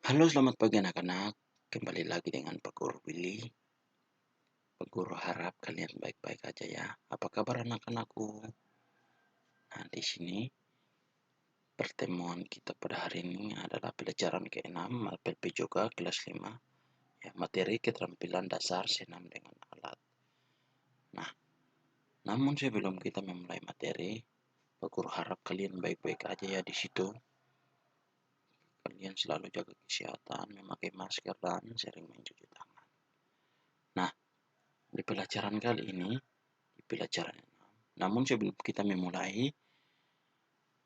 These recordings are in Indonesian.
Halo, selamat pagi anak-anak. Kembali lagi dengan Pak Guru Willy. Pak Guru harap kalian baik-baik aja ya. Apa kabar anak-anakku? Nah, di sini pertemuan kita pada hari ini adalah pelajaran ke-6 LPP juga kelas 5. Ya, materi keterampilan dasar senam dengan alat. Nah, namun sebelum kita memulai materi, Pak Guru harap kalian baik-baik aja ya di situ. Kalian selalu jaga kesehatan, memakai masker dan sering mencuci tangan. Nah, di pelajaran kali ini, di pelajaran 6. Namun sebelum kita memulai,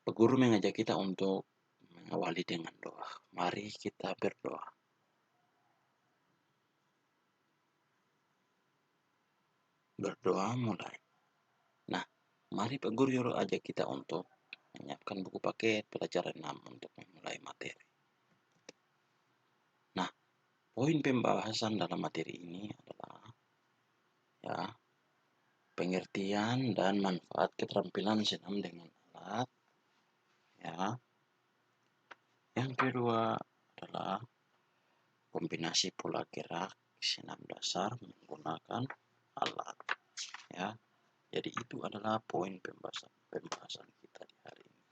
Pak Guru mengajak kita untuk mengawali dengan doa. Mari kita berdoa. Berdoa mulai. Nah, mari Pak Guru ajak kita untuk menyiapkan buku paket pelajaran 6 untuk memulai materi. Nah, poin pembahasan dalam materi ini adalah ya, pengertian dan manfaat keterampilan senam dengan alat. Ya. Yang kedua adalah kombinasi pola gerak senam dasar menggunakan alat. Ya, jadi itu adalah poin pembahasan kita di hari ini.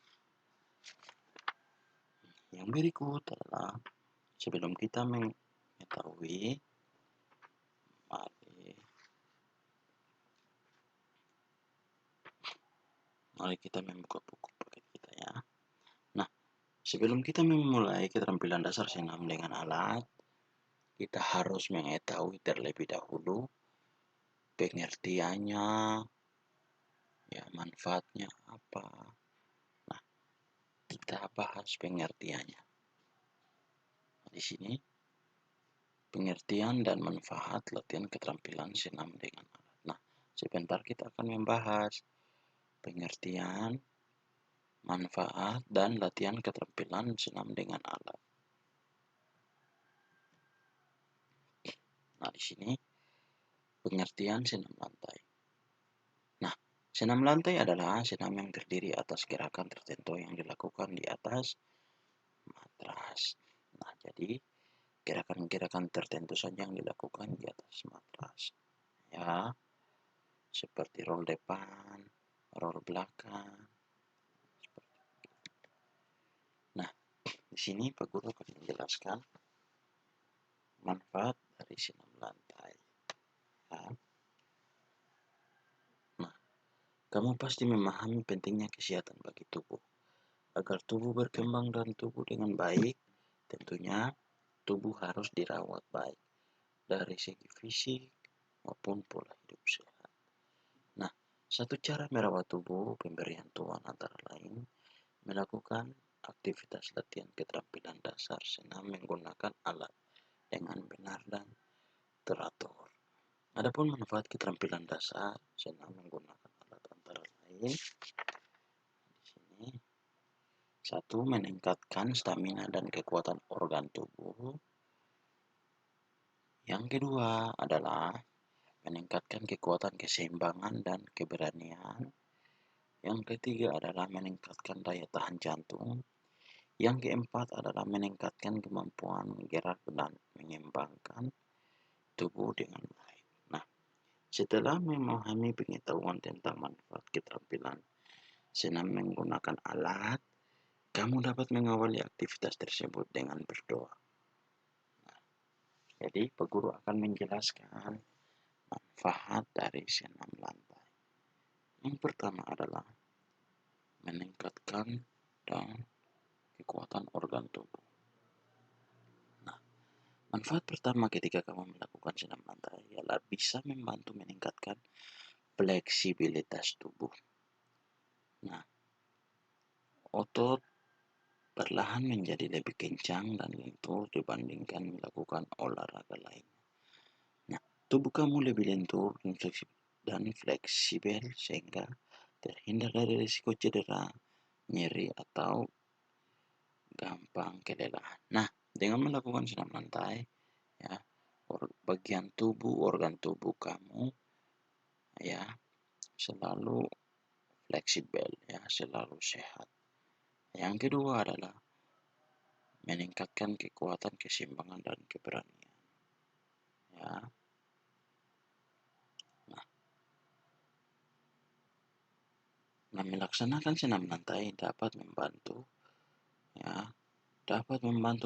Yang berikut adalah sebelum kita mengetahui, mari kita membuka buku paket kita ya. Nah, sebelum kita memulai keterampilan dasar senam dengan alat, kita harus mengetahui terlebih dahulu pengertiannya, ya, manfaatnya apa. Nah, kita bahas pengertiannya. Di sini pengertian dan manfaat latihan keterampilan senam dengan alat. Nah, sebentar kita akan membahas pengertian, manfaat, dan latihan keterampilan senam dengan alat. Nah, di sini pengertian senam lantai. Nah, senam lantai adalah senam yang terdiri atas gerakan tertentu yang dilakukan di atas matras. Nah, jadi gerakan-gerakan tertentu saja yang dilakukan di atas matras. Ya, seperti roll depan, roll belakang. Nah, di sini Pak Guru akan menjelaskan manfaat dari senam lantai. Ya. Nah, kamu pasti memahami pentingnya kesehatan bagi tubuh. Agar tubuh berkembang dan tubuh dengan baik, tentunya tubuh harus dirawat baik dari segi fisik maupun pola hidup sehat. Nah, satu cara merawat tubuh pemberian Tuhan antara lain melakukan aktivitas latihan keterampilan dasar senam menggunakan alat dengan benar dan teratur. Adapun manfaat keterampilan dasar senam menggunakan alat antara lain di sini. Satu, meningkatkan stamina dan kekuatan organ tubuh. Yang kedua adalah meningkatkan kekuatan keseimbangan dan keberanian. Yang ketiga adalah meningkatkan daya tahan jantung. Yang keempat adalah meningkatkan kemampuan gerak dan mengembangkan tubuh dengan baik. Nah, setelah memahami pengetahuan tentang manfaat keterampilan senam menggunakan alat, kamu dapat mengawali aktivitas tersebut dengan berdoa. Nah, jadi, Pak Guru akan menjelaskan manfaat dari senam lantai. Yang pertama adalah meningkatkan dan kekuatan organ tubuh. Nah, manfaat pertama ketika kamu melakukan senam lantai ialah bisa membantu meningkatkan fleksibilitas tubuh. Nah, otot perlahan menjadi lebih kencang dan lentur dibandingkan melakukan olahraga lain. Nah, tubuh kamu lebih lentur dan fleksibel sehingga terhindar dari risiko cedera, nyeri, atau gampang kelelahan. Nah, dengan melakukan senam lantai, ya, bagian tubuh, organ tubuh kamu, ya, selalu fleksibel, ya, selalu sehat. Yang kedua adalah meningkatkan kekuatan, keseimbangan, dan keberanian. Ya. Nah, melaksanakan senam lantai dapat membantu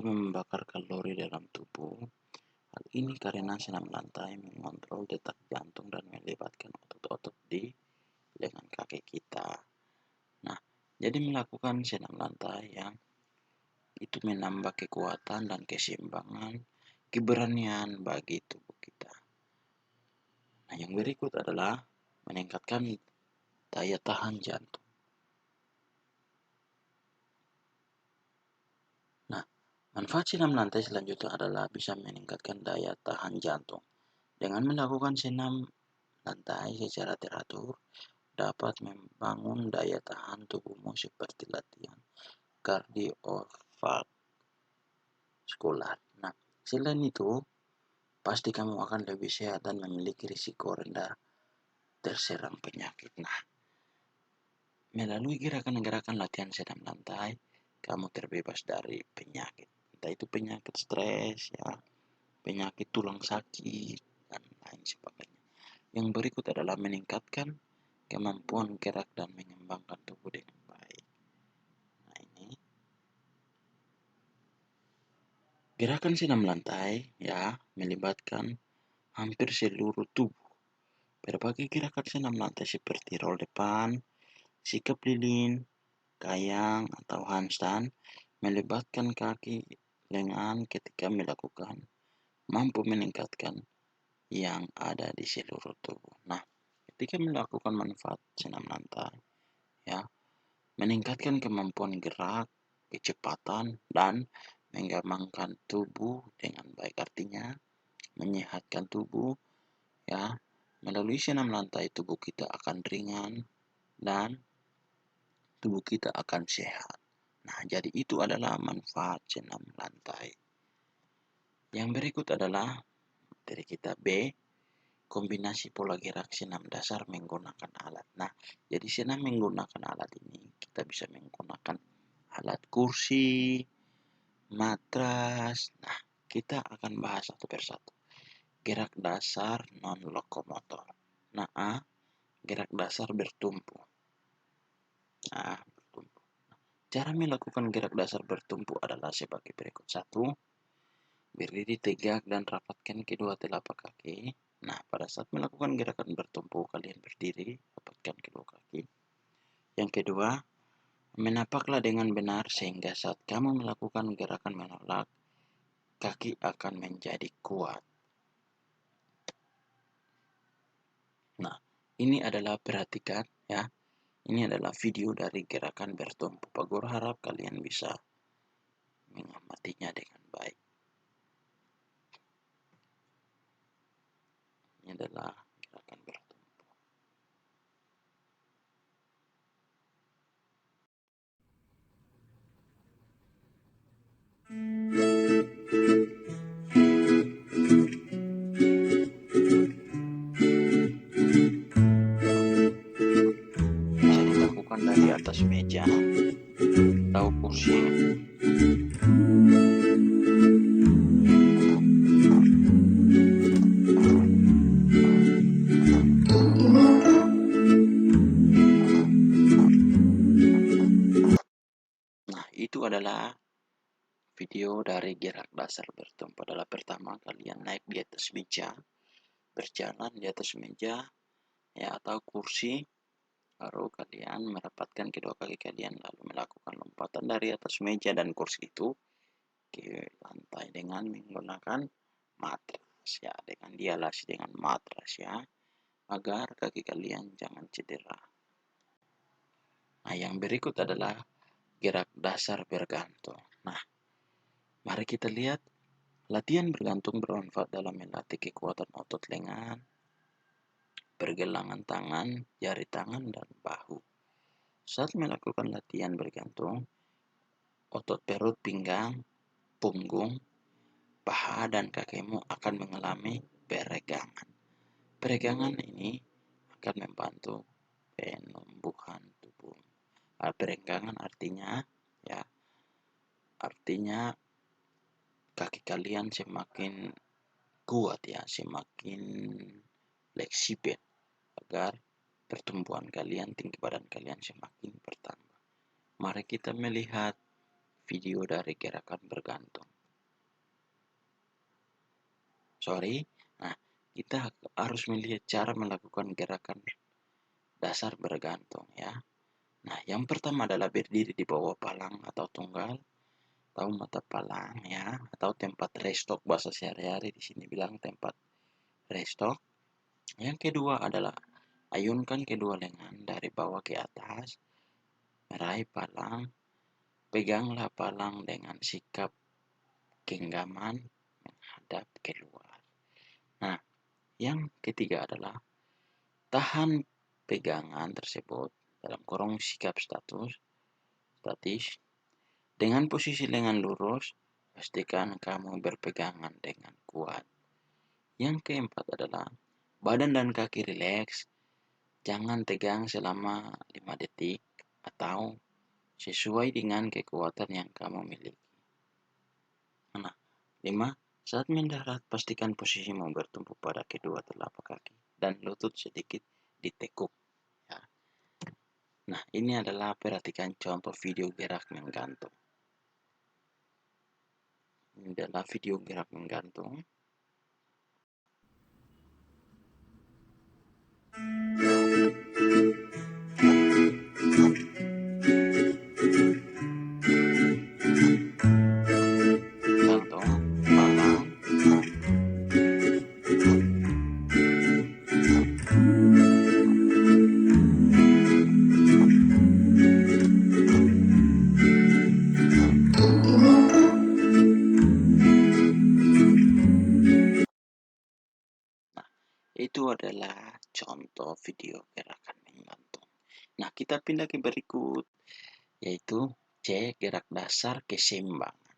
membakar kalori dalam tubuh. Hal ini karena senam lantai mengontrol detak jantung dan melibatkan otot-otot di lengan kaki kita. Nah, jadi melakukan senam lantai yang itu menambah kekuatan dan keseimbangan, keberanian bagi tubuh kita. Nah, yang berikut adalah meningkatkan daya tahan jantung. Nah, manfaat senam lantai selanjutnya adalah bisa meningkatkan daya tahan jantung. Dengan melakukan senam lantai secara teratur, dapat membangun daya tahan tubuhmu seperti latihan kardiovaskular. Nah, selain itu, pasti kamu akan lebih sehat dan memiliki risiko rendah terserang penyakit. Nah, melalui gerakan-gerakan latihan senam lantai, kamu terbebas dari penyakit. Entah itu penyakit stres, ya, penyakit tulang sakit, dan lain sebagainya. Yang berikut adalah meningkatkan kemampuan gerak dan mengembangkan tubuh dengan baik. Nah, ini gerakan senam lantai ya melibatkan hampir seluruh tubuh. Berbagai gerakan senam lantai seperti roll depan, sikap lilin, kayang, atau handstand melibatkan kaki lengan ketika melakukan mampu meningkatkan yang ada di seluruh tubuh. Nah, ketika melakukan manfaat senam lantai, ya, meningkatkan kemampuan gerak, kecepatan, dan mengembangkan tubuh dengan baik. Artinya, menyehatkan tubuh, ya, melalui senam lantai tubuh kita akan ringan dan tubuh kita akan sehat. Nah, jadi itu adalah manfaat senam lantai. Yang berikut adalah dari kita B, kombinasi pola gerak senam dasar menggunakan alat. Nah, jadi senam menggunakan alat ini kita bisa menggunakan alat kursi, matras. Nah, kita akan bahas satu persatu. Gerak dasar non lokomotor. Nah, A, gerak dasar bertumpu. Nah, bertumpu. Cara melakukan gerak dasar bertumpu adalah sebagai berikut. 1, berdiri tegak dan rapatkan kedua telapak kaki. Nah, pada saat melakukan gerakan bertumpu, kalian berdiri, rapatkan kedua kaki. Yang kedua, menapaklah dengan benar sehingga saat kamu melakukan gerakan menolak, kaki akan menjadi kuat. Nah, ini adalah perhatikan ya. Ini adalah video dari gerakan bertumpu. Pak Guru harap kalian bisa mengamatinya dengan baik. Ini adalah gerakan bertumpu. Bisa dilakukan dari atas meja atau kursi. Nah, itu adalah video dari gerak dasar bertumpu. Adalah pertama kalian naik di atas meja, berjalan di atas meja ya atau kursi, baru kalian merapatkan kedua kaki kalian lalu melakukan lompatan dari atas meja dan kursi itu ke lantai dengan menggunakan matras ya, dengan dialasi dengan matras ya, agar kaki kalian jangan cedera. Nah, yang berikut adalah gerak dasar bergantung. Nah, mari kita lihat latihan bergantung bermanfaat dalam melatih kekuatan otot lengan, pergelangan tangan, jari tangan, dan bahu. Saat melakukan latihan bergantung, otot perut, pinggang, punggung, paha, dan kakimu akan mengalami peregangan. Peregangan ini akan membantu penumbuhan tubuh. Peregangan artinya kaki kalian semakin kuat ya, semakin fleksibel agar pertumbuhan kalian, tinggi badan kalian semakin bertambah. Mari kita melihat video dari gerakan bergantung. Nah, kita harus melihat cara melakukan gerakan dasar bergantung ya. Nah, yang pertama adalah berdiri di bawah palang atau tunggal, atau mata palang ya, atau tempat restock bahasa sehari-hari di sini bilang tempat restock. Yang kedua adalah ayunkan kedua lengan dari bawah ke atas, meraih palang, peganglah palang dengan sikap genggaman menghadap keluar. Nah, yang ketiga adalah tahan pegangan tersebut dalam kurung sikap statis dengan posisi lengan lurus. Pastikan kamu berpegangan dengan kuat. Yang keempat adalah badan dan kaki rileks. Jangan tegang selama 5 detik atau sesuai dengan kekuatan yang kamu miliki. Nah, 5. Saat mendarat, pastikan posisimu bertumpu pada kedua telapak kaki dan lutut sedikit ditekuk. Ya. Nah, ini adalah perhatikan contoh video gerak menggantung. Ini adalah video gerak menggantung. Gantung, palang. Nah, itu adalah contoh video gerakan menggantung. Nah, kita pindah ke berikut, yaitu C, gerak dasar keseimbangan.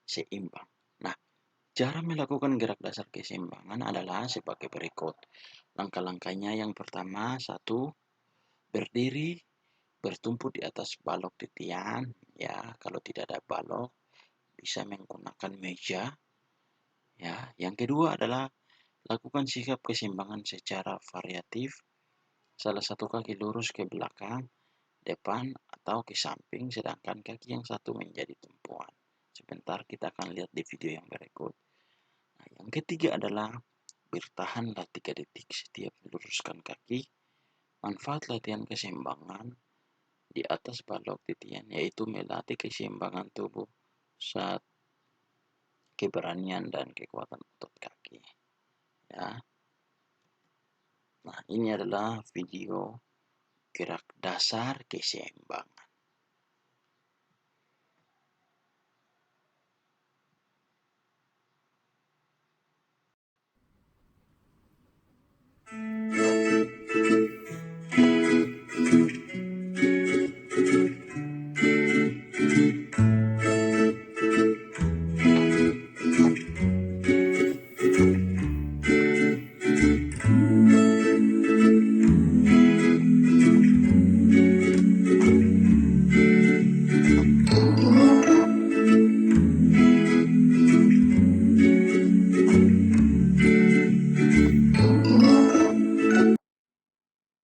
Seimbang. Nah, cara melakukan gerak dasar keseimbangan adalah sebagai berikut. Langkah-langkahnya yang pertama, 1, berdiri bertumpu di atas balok titian. Ya, kalau tidak ada balok, bisa menggunakan meja. Ya, yang kedua adalah lakukan sikap keseimbangan secara variatif. Salah satu kaki lurus ke belakang, depan, atau ke samping, sedangkan kaki yang satu menjadi tumpuan. Sebentar, kita akan lihat di video yang berikut. Nah, yang ketiga adalah bertahanlah 3 detik setiap meluruskan kaki. Manfaat latihan keseimbangan di atas balok titian yaitu melatih keseimbangan tubuh saat keberanian dan kekuatan otot kaki. Ya. Nah, ini adalah video gerak dasar keseimbangan.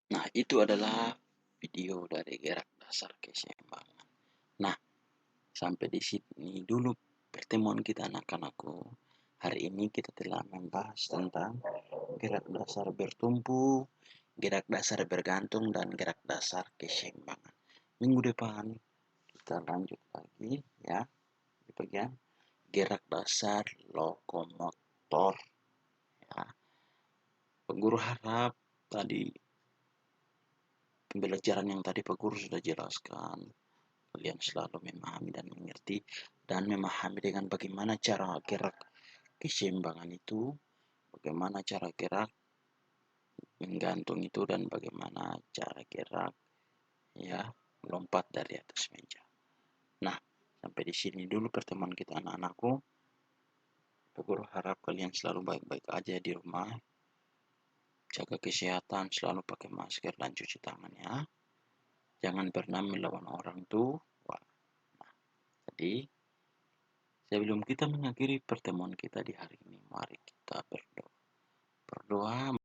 Nah, itu adalah video dari gerak dasar keseimbangan. Nah, sampai di sini dulu pertemuan kita anak-anakku. Hari ini kita telah membahas tentang gerak dasar bertumpu, gerak dasar bergantung, dan gerak dasar keseimbangan. Minggu depan kita lanjut lagi ya di bagian gerak dasar lokomotor. Ya. Guru harap tadi pembelajaran yang tadi Pak Guru sudah jelaskan, kalian selalu memahami dan mengerti dan memahami dengan bagaimana cara gerak keseimbangan itu, bagaimana cara gerak menggantung itu, dan bagaimana cara gerak ya melompat dari atas meja. Nah, sampai di sini dulu pertemuan kita anak-anakku. Pak Guru harap kalian selalu baik-baik aja di rumah. Jaga kesehatan, selalu pakai masker dan cuci tangan ya. Jangan pernah melawan orang tua. Nah, jadi Sebelum kita mengakhiri pertemuan kita di hari ini, mari kita berdoa. Berdoa